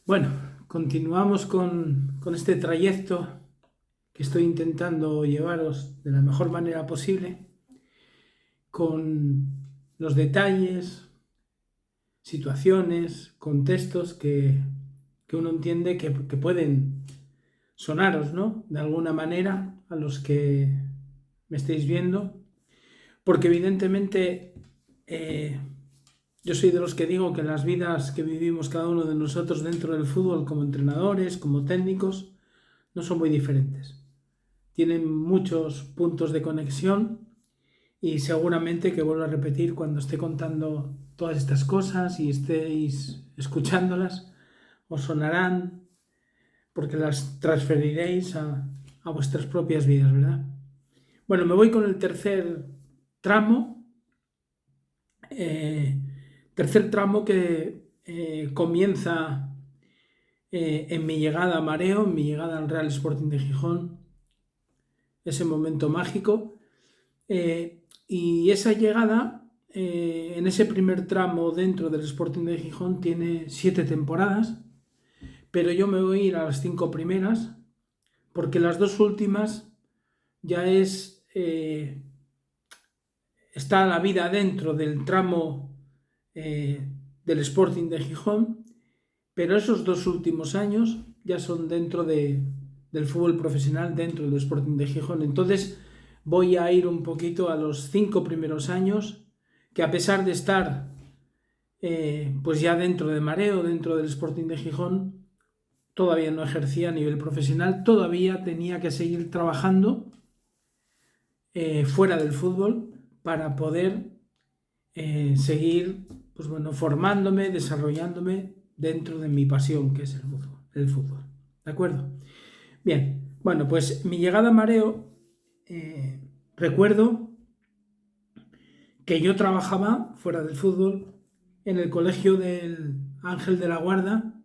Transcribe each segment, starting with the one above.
Bueno, continuamos con este trayecto que estoy intentando llevaros de la mejor manera posible, con los detalles, situaciones, contextos que uno entiende que pueden sonaros, ¿no? De alguna manera a los que me estáis viendo, porque evidentemente yo soy de los que digo que las vidas que vivimos cada uno de nosotros dentro del fútbol, como entrenadores, como técnicos, no son muy diferentes. Tienen muchos puntos de conexión y seguramente que vuelvo a repetir cuando esté contando todas estas cosas y estéis escuchándolas, os sonarán porque las transferiréis a vuestras propias vidas, ¿verdad? Bueno, me voy con el tramo, eh, tercer tramo que comienza en mi llegada a Mareo, en mi llegada al Real Sporting de Gijón, ese momento mágico. Y esa llegada, en ese primer tramo dentro del Sporting de Gijón, tiene 7 temporadas, pero yo me voy a ir a las 5 primeras, porque las 2 últimas ya está la vida dentro del tramo del Sporting de Gijón, pero esos 2 últimos años ya son dentro del fútbol profesional, dentro del Sporting de Gijón. Entonces voy a ir un poquito a los 5 primeros años, que a pesar de estar pues ya dentro de Mareo, dentro del Sporting de Gijón, todavía no ejercía a nivel profesional, todavía tenía que seguir trabajando fuera del fútbol para poder seguir pues bueno, formándome, desarrollándome dentro de mi pasión, que es el fútbol. ¿De acuerdo? Bien, bueno, pues mi llegada a Mareo, recuerdo que yo trabajaba fuera del fútbol en el colegio del Ángel de la Guarda,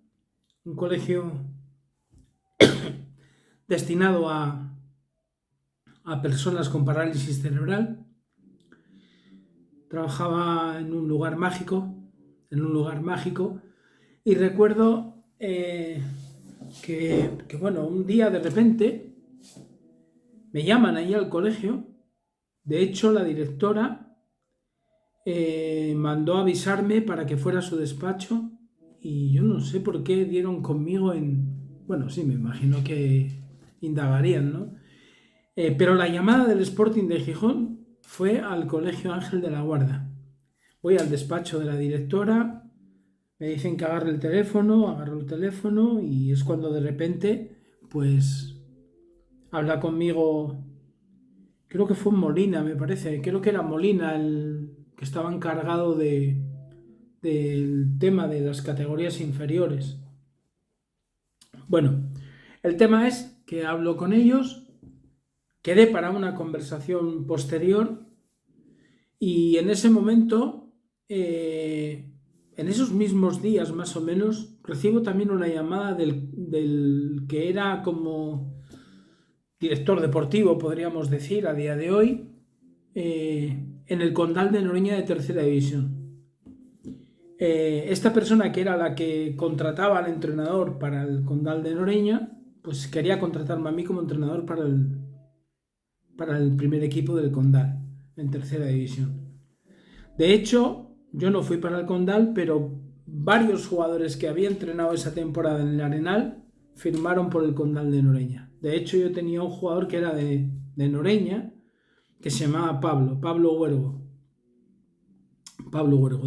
un colegio destinado a personas con parálisis cerebral. Trabajaba en un lugar mágico, y recuerdo que bueno, un día de repente me llaman ahí al colegio. De hecho, la directora mandó avisarme para que fuera a su despacho, y yo no sé por qué dieron conmigo bueno, sí, me imagino que indagarían, ¿no? Pero la llamada del Sporting de Gijón fue al Colegio Ángel de la Guarda. Voy al despacho de la directora, me dicen que agarre el teléfono, agarro el teléfono y es cuando de repente, pues, habla conmigo, creo que fue Molina, me parece, creo que era Molina el que estaba encargado del tema de las categorías inferiores. Bueno, el tema es que hablo con ellos, quedé para una conversación posterior y en ese momento, en esos mismos días más o menos, recibo también una llamada del que era como director deportivo, podríamos decir, a día de hoy, en el Condal de Noreña de tercera división. Esta persona, que era la que contrataba al entrenador para el Condal de Noreña, pues quería contratarme a mí como entrenador para el primer equipo del Condal en tercera división. De hecho, yo no fui para el Condal, pero varios jugadores que había entrenado esa temporada en el Arenal firmaron por el Condal de Noreña. De hecho, yo tenía un jugador que era de Noreña, que se llamaba Pablo Huergo.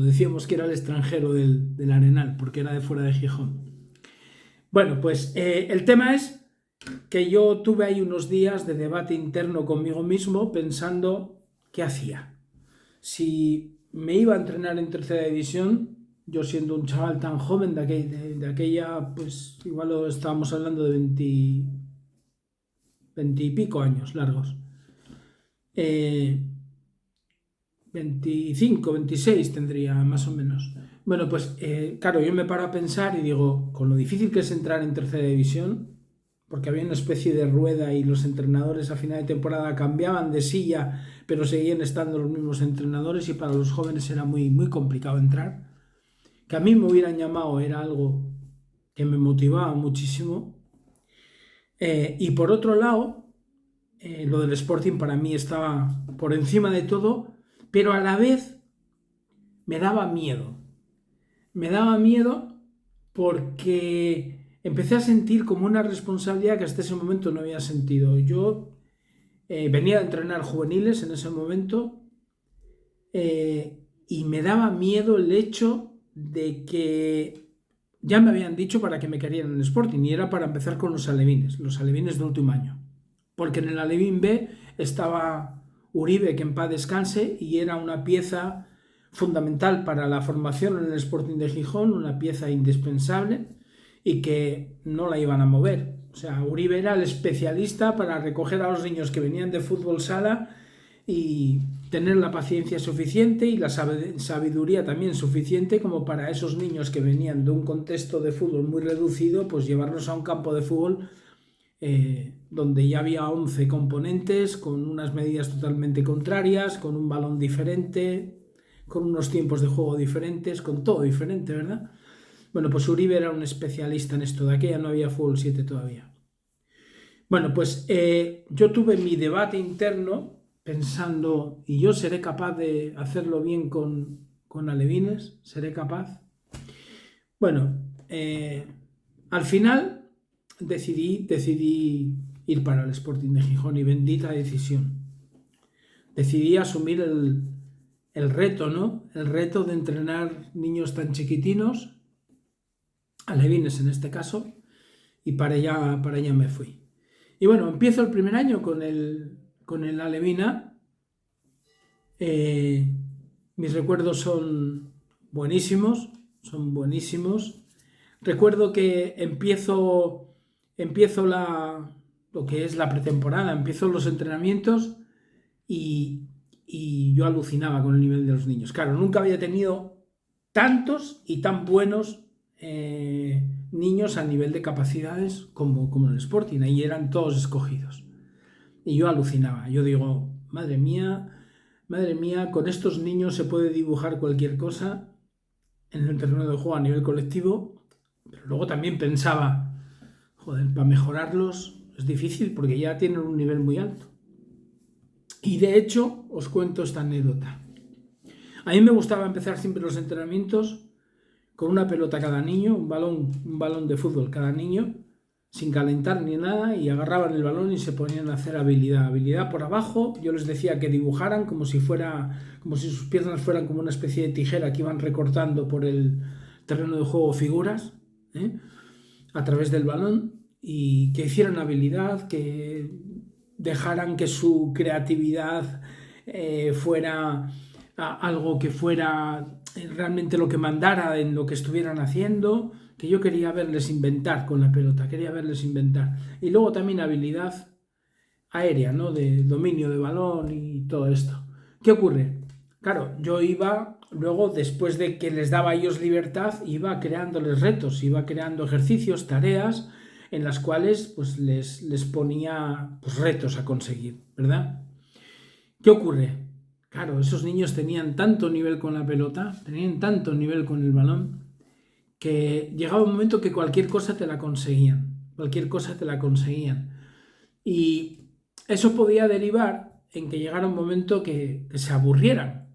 Decíamos que era el extranjero del Arenal, porque era de fuera de Gijón. Bueno, pues el tema es que yo tuve ahí unos días de debate interno conmigo mismo, pensando qué hacía. Si me iba a entrenar en tercera división, yo siendo un chaval tan joven de aquella, pues igual estábamos hablando de 20 y pico años largos. 25, 26 tendría más o menos. Bueno, pues claro, yo me paro a pensar y digo, con lo difícil que es entrar en tercera división, porque había una especie de rueda y los entrenadores a final de temporada cambiaban de silla, pero seguían estando los mismos entrenadores y para los jóvenes era muy, muy complicado entrar. Que a mí me hubieran llamado era algo que me motivaba muchísimo. Y por otro lado, lo del Sporting para mí estaba por encima de todo, pero a la vez me daba miedo. Me daba miedo porque empecé a sentir como una responsabilidad que hasta ese momento no había sentido. Yo venía de entrenar juveniles en ese momento y me daba miedo el hecho de que ya me habían dicho para que me querían en el Sporting y era para empezar con los alevines de último año. Porque en el Alevín B estaba Uribe, que en paz descanse, y era una pieza fundamental para la formación en el Sporting de Gijón, una pieza indispensable y que no la iban a mover. O sea, Uribe era el especialista para recoger a los niños que venían de fútbol sala y tener la paciencia suficiente y la sabiduría también suficiente como para esos niños que venían de un contexto de fútbol muy reducido, pues llevarlos a un campo de fútbol donde ya había 11 componentes, con unas medidas totalmente contrarias, con un balón diferente, con unos tiempos de juego diferentes, con todo diferente, ¿verdad? Bueno, pues Uribe era un especialista en esto, de aquella no había fútbol 7 todavía. Bueno, pues yo tuve mi debate interno pensando, ¿y yo seré capaz de hacerlo bien con alevines? ¿Seré capaz? Bueno, al final decidí ir para el Sporting de Gijón y bendita decisión. Decidí asumir el reto, ¿no? El reto de entrenar niños tan chiquitinos, alevines en este caso, y para allá me fui. Y bueno, empiezo el primer año con el alevina. Mis recuerdos son buenísimos. Recuerdo que empiezo lo que es la pretemporada, empiezo los entrenamientos y yo alucinaba con el nivel de los niños. Claro, nunca había tenido tantos y tan buenos niños a nivel de capacidades como en el Sporting. Ahí eran todos escogidos. Y yo alucinaba. Yo digo, madre mía, con estos niños se puede dibujar cualquier cosa en el terreno de juego a nivel colectivo. Pero luego también pensaba, joder, para mejorarlos es difícil porque ya tienen un nivel muy alto. Y de hecho, os cuento esta anécdota. A mí me gustaba empezar siempre los entrenamientos con una pelota cada niño, un balón de fútbol cada niño, sin calentar ni nada, y agarraban el balón y se ponían a hacer habilidad por abajo. Yo les decía que dibujaran como si sus piernas fueran como una especie de tijera que iban recortando por el terreno de juego figuras a través del balón, y que hicieran habilidad, que dejaran que su creatividad fuera algo que fuera realmente lo que mandara en lo que estuvieran haciendo, que yo quería verles inventar con la pelota, Y luego también habilidad aérea, ¿no? De dominio de balón y todo esto. ¿Qué ocurre? Claro, yo iba, luego después de que les daba a ellos libertad, iba creándoles retos, iba creando ejercicios, tareas, en las cuales pues les ponía pues, retos a conseguir, ¿verdad? ¿Qué ocurre? Claro, esos niños tenían tanto nivel con la pelota, tenían tanto nivel con el balón, que llegaba un momento que cualquier cosa te la conseguían. Y eso podía derivar en que llegara un momento que se aburrieran.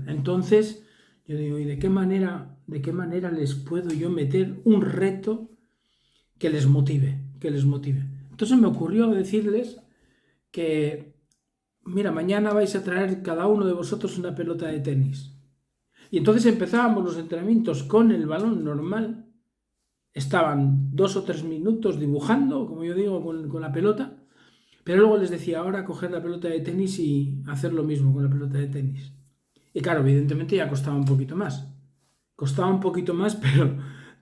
Entonces, yo digo, ¿y de qué manera les puedo yo meter un reto que les motive? Entonces me ocurrió decirles que, mira, mañana vais a traer cada uno de vosotros una pelota de tenis. Y entonces empezábamos los entrenamientos con el balón normal. Estaban 2 o 3 minutos dibujando, como yo digo, con la pelota. Pero luego les decía, ahora coger la pelota de tenis y hacer lo mismo con la pelota de tenis. Y claro, evidentemente ya costaba un poquito más.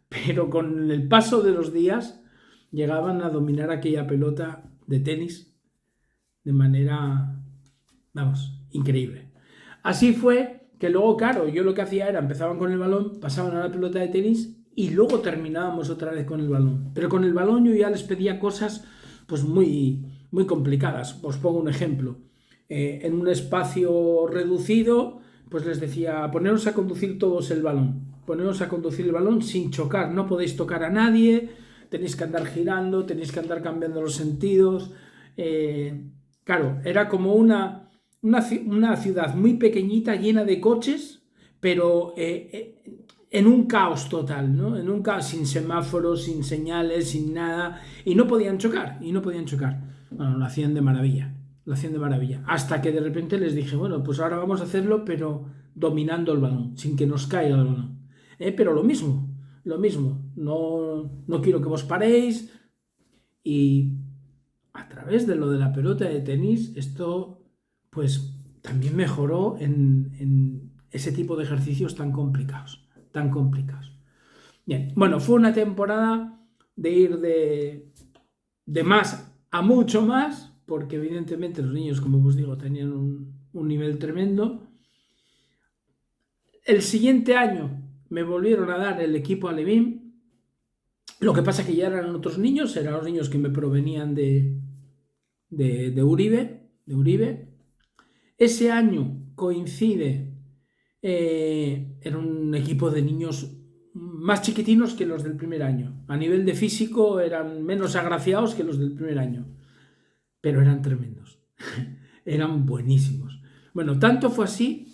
Pero con el paso de los días llegaban a dominar aquella pelota de tenis de manera, increíble. Así fue que luego, claro, yo lo que hacía era, empezaban con el balón, pasaban a la pelota de tenis y luego terminábamos otra vez con el balón. Pero con el balón yo ya les pedía cosas pues muy, muy complicadas. Os pongo un ejemplo. En un espacio reducido, pues les decía, poneros a conducir todos el balón. poneros a conducir el balón sin chocar, no podéis tocar a nadie, tenéis que andar girando, tenéis que andar cambiando los sentidos. Claro, era como una ciudad muy pequeñita, llena de coches, pero en un caos total, ¿no? En un caos, sin semáforos, sin señales, sin nada, y no podían chocar. Bueno, lo hacían de maravilla, hasta que de repente les dije, bueno, pues ahora vamos a hacerlo, pero dominando el balón, sin que nos caiga el balón. Pero lo mismo, no quiero que vos paréis, y a través de lo de la pelota de tenis, esto pues también mejoró en ese tipo de ejercicios tan complicados. Bien, bueno, fue una temporada de ir de más a mucho más, porque evidentemente los niños, como os digo, tenían un nivel tremendo. El siguiente año me volvieron a dar el equipo alevín. Lo que pasa que ya eran otros niños, eran los niños que me provenían de Uribe. Ese año coincide, era un equipo de niños más chiquitinos que los del primer año. A nivel de físico eran menos agraciados que los del primer año, pero eran tremendos, eran buenísimos. Bueno, tanto fue así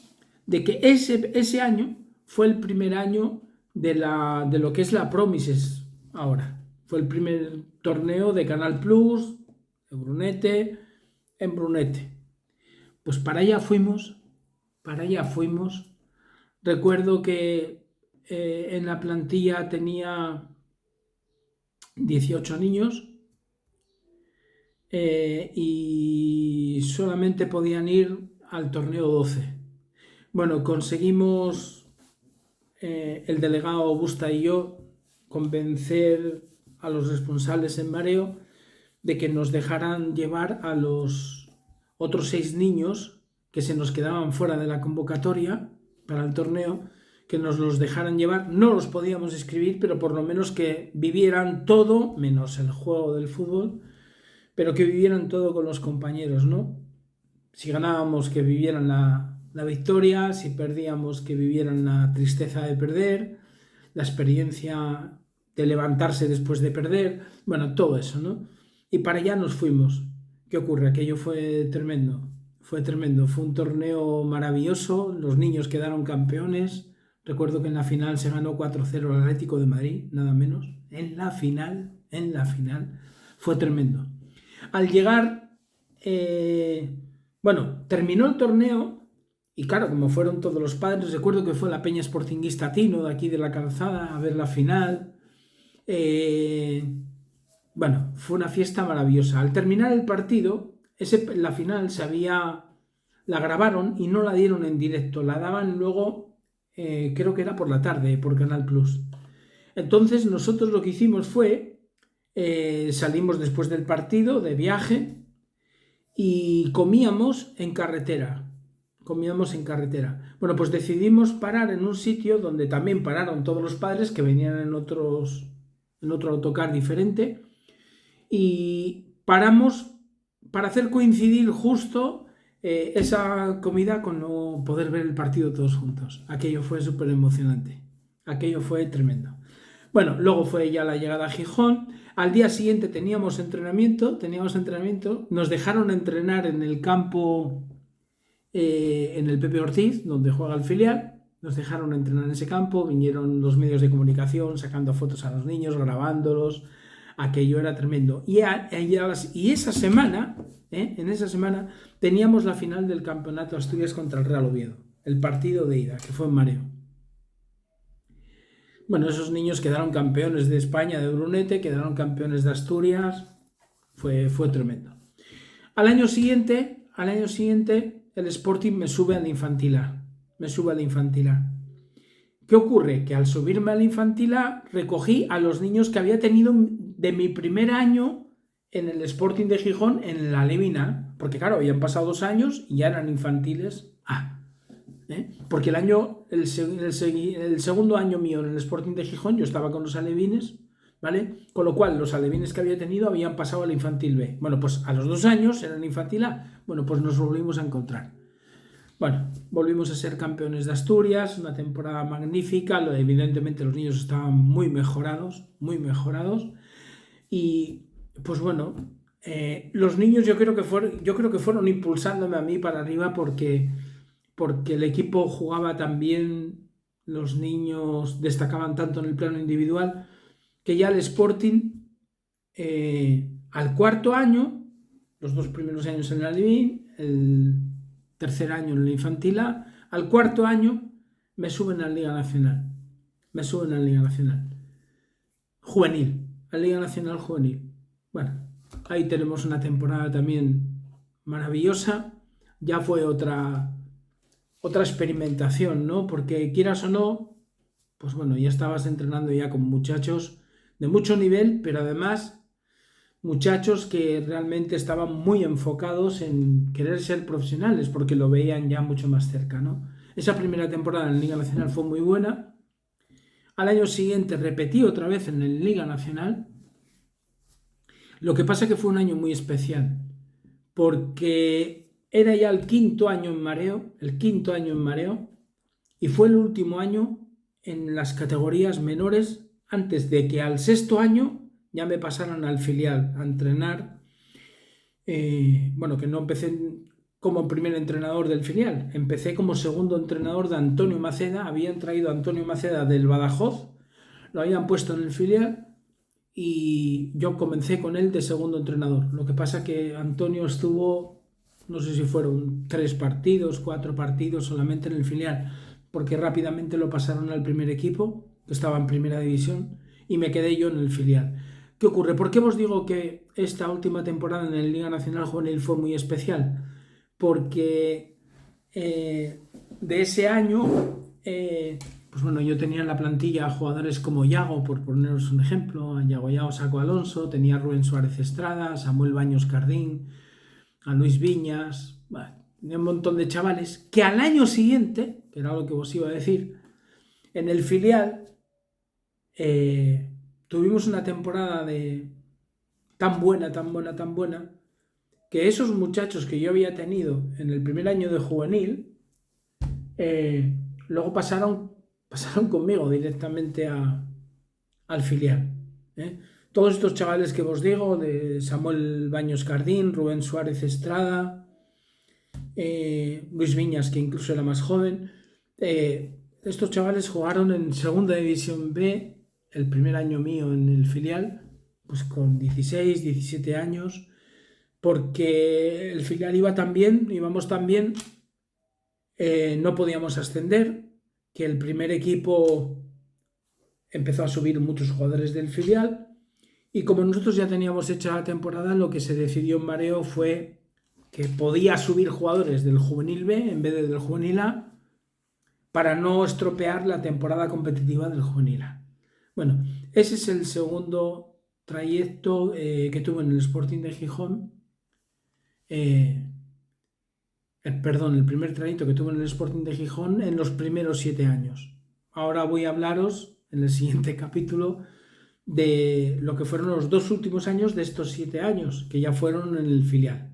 de que ese año fue el primer año de lo que es la Promises ahora. Fue el primer torneo de Canal Plus, de Brunete, en Brunete. Pues para allá fuimos. Recuerdo que en la plantilla tenía 18 niños y solamente podían ir al torneo 12. Bueno, conseguimos, el delegado Busta y yo, convencer a los responsables en Mareo de que nos dejaran llevar a los otros 6 niños que se nos quedaban fuera de la convocatoria para el torneo, que nos los dejaran llevar. No los podíamos inscribir, pero por lo menos que vivieran todo, menos el juego del fútbol, pero que vivieran todo con los compañeros, ¿no? Si ganábamos, que vivieran la victoria; si perdíamos, que vivieran la tristeza de perder, la experiencia de levantarse después de perder, bueno, todo eso, ¿no? Y para allá nos fuimos. ¿Qué ocurre? Aquello fue tremendo, fue un torneo maravilloso, los niños quedaron campeones. Recuerdo que en la final se ganó 4-0 al Atlético de Madrid, nada menos, en la final, fue tremendo. Al llegar, bueno, terminó el torneo, y claro, como fueron todos los padres, recuerdo que fue la Peña Sportinguista Tino, de aquí de la Calzada, a ver la final. Bueno, fue una fiesta maravillosa. Al terminar el partido, la final la grabaron y no la dieron en directo, la daban luego, creo que era por la tarde, por Canal Plus. Entonces nosotros lo que hicimos fue, salimos después del partido de viaje y comíamos en carretera. Bueno, pues decidimos parar en un sitio donde también pararon todos los padres que venían en otro autocar diferente, y paramos para hacer coincidir justo esa comida con no poder ver el partido todos juntos. Aquello fue súper emocionante, aquello fue tremendo. Bueno, luego fue ya la llegada a Gijón. Al día siguiente teníamos entrenamiento, nos dejaron entrenar en el campo, en el Pepe Ortiz, donde juega el filial. Nos dejaron entrenar en ese campo, vinieron los medios de comunicación sacando fotos a los niños, grabándolos. Aquello era tremendo. Y esa semana, en esa semana, teníamos la final del Campeonato de Asturias contra el Real Oviedo, el partido de ida, que fue en Mareo. Bueno, esos niños quedaron campeones de España de Brunete, quedaron campeones de Asturias, fue tremendo. Al año siguiente, el Sporting me sube al infantil A. ¿Qué ocurre? Que al subirme al infantil A recogí a los niños que había tenido de mi primer año en el Sporting de Gijón, en la Alevín, porque claro, habían pasado 2 años y ya eran infantiles A. Porque el segundo año mío en el Sporting de Gijón yo estaba con los alevines, ¿vale? Con lo cual los alevines que había tenido habían pasado al infantil B. Bueno, pues a los 2 años eran infantil A. Bueno, pues nos volvimos a encontrar. Bueno, volvimos a ser campeones de Asturias, una temporada magnífica, evidentemente los niños estaban muy mejorados y pues bueno, los niños yo creo que fueron impulsándome a mí para arriba porque el equipo jugaba tan bien, los niños destacaban tanto en el plano individual, que ya el Sporting al cuarto año, los 2 primeros años en el Albion, el tercer año en la Infantil A, al cuarto año me suben a la Liga Nacional. Me suben a la Liga Nacional. Juvenil, a la Liga Nacional Juvenil. Bueno, ahí tenemos una temporada también maravillosa. Ya fue otra experimentación, ¿no? Porque quieras o no, pues bueno, ya estabas entrenando ya con muchachos de mucho nivel, pero además muchachos que realmente estaban muy enfocados en querer ser profesionales porque lo veían ya mucho más cerca, ¿no? Esa primera temporada en la Liga Nacional fue muy buena. Al año siguiente repetí otra vez en la Liga Nacional. Lo que pasa que fue un año muy especial porque era ya el quinto año en mareo, y fue el último año en las categorías menores antes de que al sexto año ya me pasaran al filial a entrenar. Bueno, que no empecé como primer entrenador del filial, empecé como segundo entrenador de Antonio Maceda. Habían traído a Antonio Maceda del Badajoz, lo habían puesto en el filial y yo comencé con él de segundo entrenador. Lo que pasa que Antonio estuvo, no sé si fueron 3 partidos, 4 partidos solamente en el filial, porque rápidamente lo pasaron al primer equipo, que estaba en primera división, y me quedé yo en el filial. ¿Qué ocurre? ¿Por qué os digo que esta última temporada en la Liga Nacional Juvenil fue muy especial? Porque de ese año, pues bueno, yo tenía en la plantilla jugadores como Yago, por poneros un ejemplo, a Yago Saco Alonso, tenía a Rubén Suárez Estrada, Samuel Baños Cardín, a Luis Viñas, bueno, tenía un montón de chavales que al año siguiente, que era lo que os iba a decir, en el filial tuvimos una temporada tan buena, que esos muchachos que yo había tenido en el primer año de juvenil, luego pasaron conmigo directamente al filial. Todos estos chavales que os digo, de Samuel Baños Cardín, Rubén Suárez Estrada, Luis Viñas, que incluso era más joven, estos chavales jugaron en Segunda División B el primer año mío en el filial, pues con 16, 17 años, porque el filial íbamos tan bien, no podíamos ascender, que el primer equipo empezó a subir muchos jugadores del filial, y como nosotros ya teníamos hecha la temporada, lo que se decidió en mareo fue que podía subir jugadores del juvenil B en vez del juvenil A, para no estropear la temporada competitiva del juvenil A. Bueno, ese es el segundo trayecto que tuve en el Sporting de Gijón. Perdón, el primer trayecto que tuve en el Sporting de Gijón en los primeros 7 años. Ahora voy a hablaros en el siguiente capítulo de lo que fueron los 2 últimos años de estos 7 años, que ya fueron en el filial.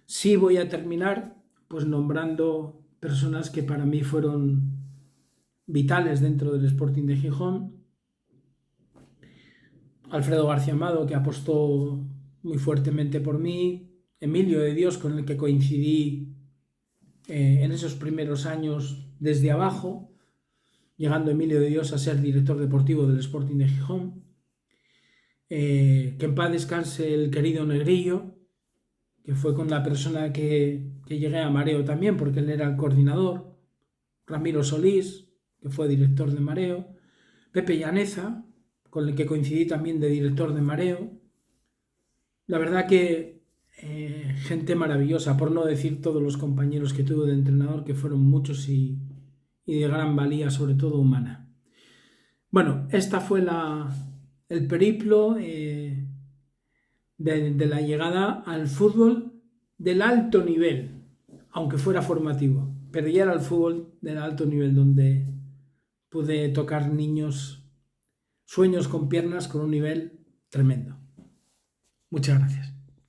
Sí voy a terminar pues nombrando personas que para mí fueron vitales dentro del Sporting de Gijón. Alfredo García Amado, que apostó muy fuertemente por mí. Emilio de Dios, con el que coincidí en esos primeros años desde abajo, llegando Emilio de Dios a ser director deportivo del Sporting de Gijón. Que en paz descanse el querido Negrillo, que fue con la persona que llegué a mareo también, porque él era el coordinador. Ramiro Solís, que fue director de mareo. Pepe Llaneza, con el que coincidí también de director de mareo. La verdad que gente maravillosa, por no decir todos los compañeros que tuve de entrenador, que fueron muchos y de gran valía, sobre todo humana. Bueno, esta fue el periplo de la llegada al fútbol del alto nivel, aunque fuera formativo, pero ya era el fútbol del alto nivel donde pude tocar niños, sueños con piernas con un nivel tremendo. Muchas gracias.